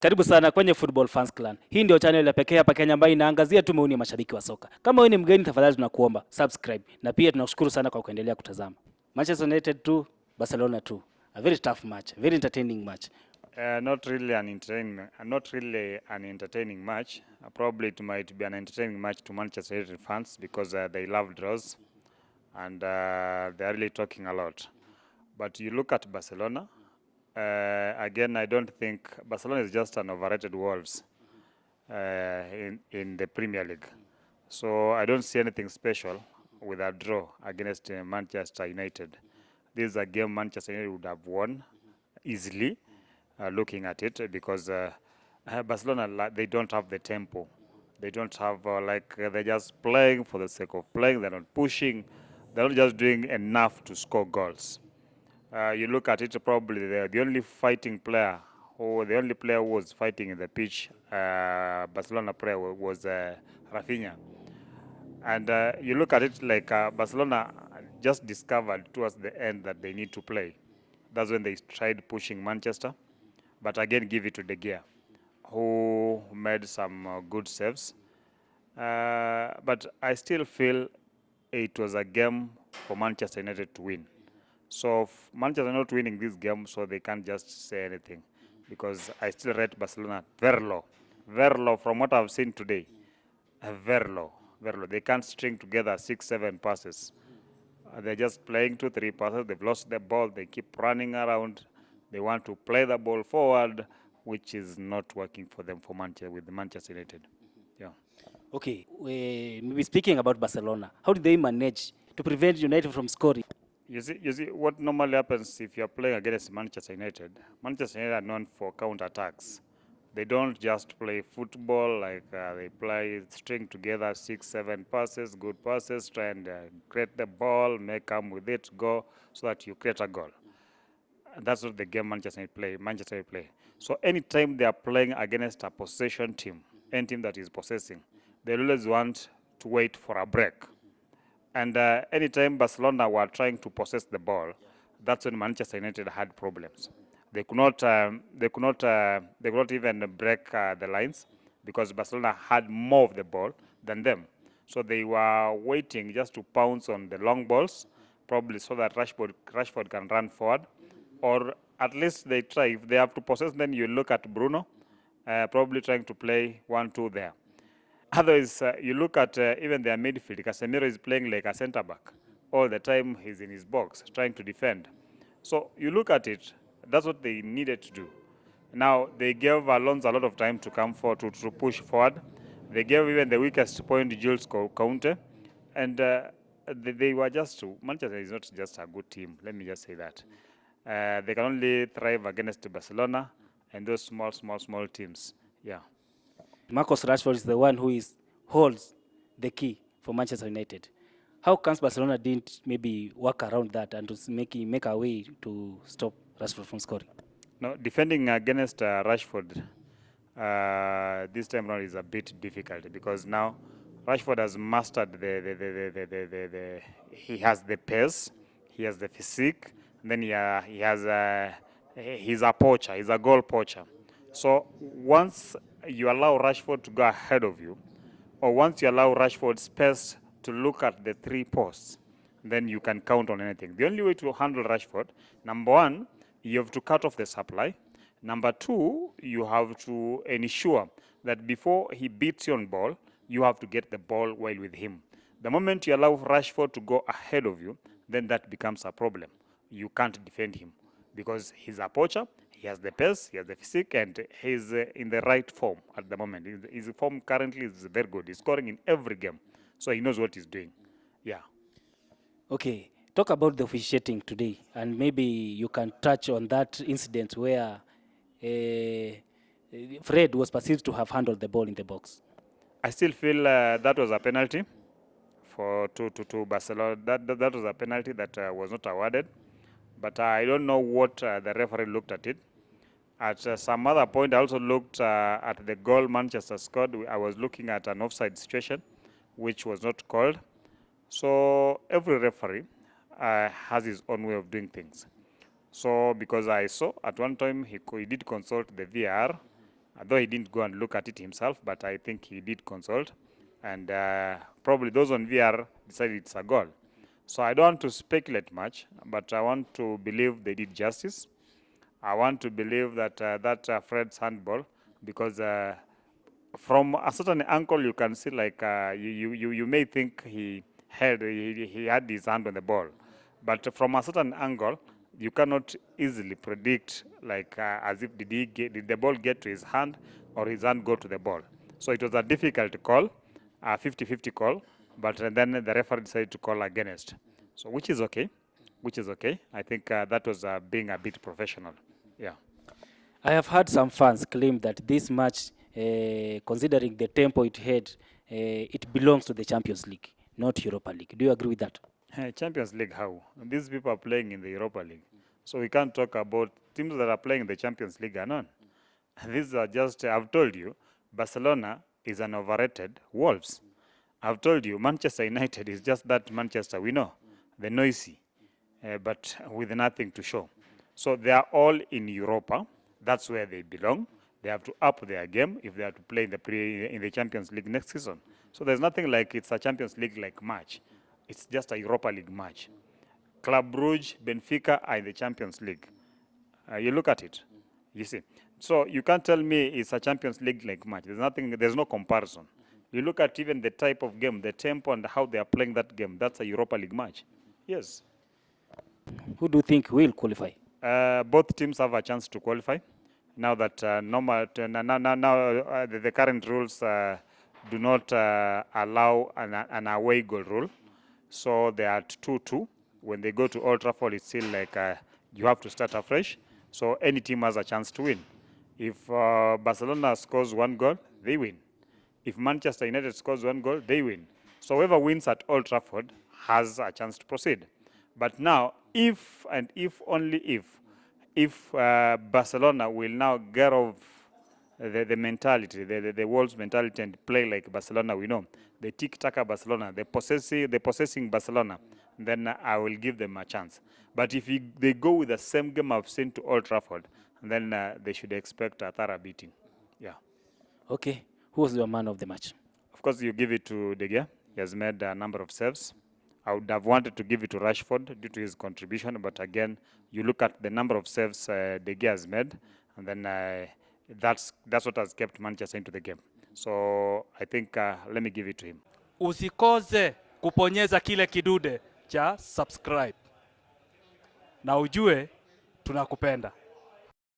Karibu sana kwenye Football Fans Clan. Hii ndio channel ya pekee hapa Kenya ambayo inaangazia tu maoni ya mashabiki wa soka. Kama wewe ni mgeni, tafadhali tunakuomba subscribe, na pia tunakushukuru sana kwa kuendelea kutazama. Manchester United 2, Barcelona 2. A very tough match, very entertaining match. Not really an entertaining match. Probably it might be an entertaining match to Manchester United fans because they love draws and they're really talking a lot. But you look at Barcelona, again, I don't think Barcelona is just an overrated Wolves in the Premier League. So I don't see anything special with a draw against Manchester United. This is a game Manchester United would have won easily, looking at it, because Barcelona, they don't have the tempo. They don't have, they're just playing for the sake of playing. They're not pushing. They're not just doing enough to score goals. You look at it, probably the only fighting player, or the only player who was fighting in the pitch, Barcelona player, was Rafinha. And you look at it like Barcelona just discovered towards the end that they need to play. That's when they tried pushing Manchester. But again, give it to De Gea, who made some good saves. But I still feel it was a game for Manchester United to win. So Manchester not winning this game, so they can't just say anything, because I still rate Barcelona very low from what I've seen today. Very low. They can't string together 6-7 passes. They're just playing 2-3 passes. They've lost the ball. They keep running around. They want to play the ball forward, which is not working for them with Manchester United. Yeah. Okay, maybe speaking about Barcelona, how did they manage to prevent United from scoring? You see, what normally happens if you're playing against Manchester United are known for counter-attacks. They don't just play football like they play string together 6-7 passes, good passes, try and create the ball, make come with it, go, so that you create a goal. And that's what the game Manchester United play. So anytime they are playing against a possession team, any team that is possessing, they always want to wait for a break. And anytime Barcelona were trying to possess the ball, that's when Manchester United had problems. They could not even break the lines, because Barcelona had more of the ball than them. So they were waiting just to pounce on the long balls, probably so that Rashford can run forward, or at least they try. If they have to possess, then you look at Bruno, probably trying to play 1-2 there. Otherwise, you look at even their midfield. Casemiro is playing like a centre back all the time. He's in his box trying to defend. So you look at it, that's what they needed to do. Now, they gave Alonso a lot of time to come forward, to push forward. They gave even the weakest point, Jules Kounte. And they were just, Manchester is not just a good team. Let me just say that. They can only thrive against Barcelona and those small teams. Yeah. Marcus Rashford is the one who holds the key for Manchester United. How comes Barcelona didn't maybe work around that and to make a way to stop Rashford from scoring? No, defending against Rashford this time around is a bit difficult, because now Rashford has mastered he has the pace, he has the physique, and then he's a poacher, he's a goal poacher. So once you allow Rashford to go ahead of you, or once you allow Rashford space to look at the 3 posts, then you can count on anything. The only way to handle Rashford, number one, you have to cut off the supply. Number two, you have to ensure that before he beats you on ball, you have to get the ball while with him. The moment you allow Rashford to go ahead of you, then that becomes a problem. You can't defend him, because he's a poacher, he has the pace, he has the physique, and he's in the right form at the moment. His form currently is very good. He's scoring in every game, so he knows what he's doing. Yeah. Okay, talk about the officiating today, and maybe you can touch on that incident where Fred was perceived to have handled the ball in the box. I still feel that was a penalty to Barcelona. That was a penalty that was not awarded, but I don't know what the referee looked at it. At some other point, I also looked at the goal Manchester scored. I was looking at an offside situation, which was not called. So every referee has his own way of doing things. So because I saw at one time he did consult the VAR, though he didn't go and look at it himself, but I think he did consult. And probably those on VR decided it's a goal. So I don't want to speculate much, but I want to believe they did justice. I want to believe that Fred's handball, because from a certain angle you can see like you may think he had his hand on the ball, but from a certain angle you cannot easily predict like as if did the ball get to his hand or his hand go to the ball. So it was a difficult call, a 50-50 call, but then the referee decided to call against. So which is okay. I think that was being a bit professional. Yeah. I have heard some fans claim that this match, considering the tempo it had, it belongs to the Champions League, not Europa League. Do you agree with that? Champions League, how? These people are playing in the Europa League. So we can't talk about teams that are playing in the Champions League are none. These are just, I've told you, Barcelona is an overrated Wolves. I've told you, Manchester United is just that Manchester we know, the noisy, but with nothing to show. So they are all in Europa. That's where they belong. They have to up their game if they are to play in the Champions League next season. So there's nothing like it's a Champions League-like match. It's just a Europa League match. Club Brugge, Benfica are in the Champions League. You look at it, you see. So you can't tell me it's a Champions League-like match. There's no comparison. You look at even the type of game, the tempo and how they are playing that game, that's a Europa League match. Yes. Who do you think will qualify? Both teams have a chance to qualify. Now that the current rules do not allow an away goal rule. So they are at 2-2. When they go to Old Trafford, it's still like you have to start afresh. So any team has a chance to win. If Barcelona scores 1 goal, they win. If Manchester United scores 1 goal, they win. So whoever wins at Old Trafford has a chance to proceed. But now, if and if only if Barcelona will now get off the mentality, the Wolves mentality, and play like Barcelona we know, the tic-tac Barcelona, the possessing Barcelona, then I will give them a chance. But if they go with the same game I've seen to Old Trafford, then they should expect a thorough beating. Yeah. Okay. Who was your man of the match? Of course, you give it to De Gea. He has made a number of saves. I would have wanted to give it to Rashford due to his contribution, but again, you look at the number of saves De Gea has made, and then that's what has kept Manchester into the game. So I think let me give it to him. Usikose kuponyeza kile kidude cha subscribe na ujue tunakupenda.